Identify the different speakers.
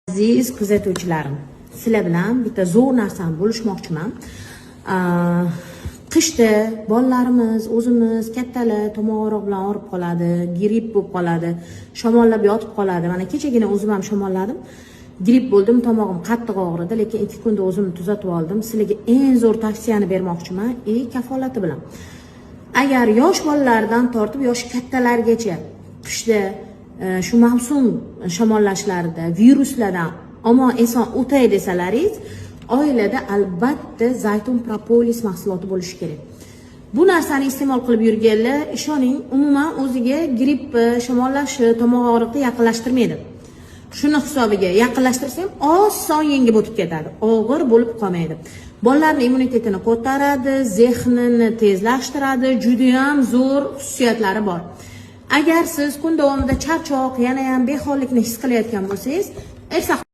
Speaker 1: Aziz kuzatuvchilarim, sizlar bilan bitta zo'r narsani bo'lishmoqchiman. Qishda bolalarimiz, o'zimiz kattalar tomoq og'rig'i bilan og'rib qoladi, gripp bo'lib qoladi, shamollab yotib qoladi. Mana kechagina o'zim ham shamolladim. Gripp bo'ldim, tomog'im qattiq og'ridi, lekin 2 kunda o'zimni tuzatib oldim. Sizlarga eng zo'r tavsiyani bermoqchiman, kafolati bilan. Agar yosh bolalardan tortib yosh kattalargacha qishda shu mavsum shamollashlarida viruslardan omon eson o'tay desalaringiz, oilada albatta zaytun propolis mahsuloti bo'lishi kerak. Bu narsani iste'mol qilib yurganlar, ishoning, umuman o'ziga gripp, shamollashi, tomoq og'rig'i yaqinlashtirmaydi. Shuni hisobiga yaqinlashtirsa ham oson yengib o'tib ketadi, og'ir bo'lib qolmaydi. Bolalarning immunitetini ko'taradi, zehnini tezlashtiradi, juda ham zo'r xususiyatlari bor. Agar siz kun davomida charchoq, yana ham behollikni his qilayotgan bo'lsangiz,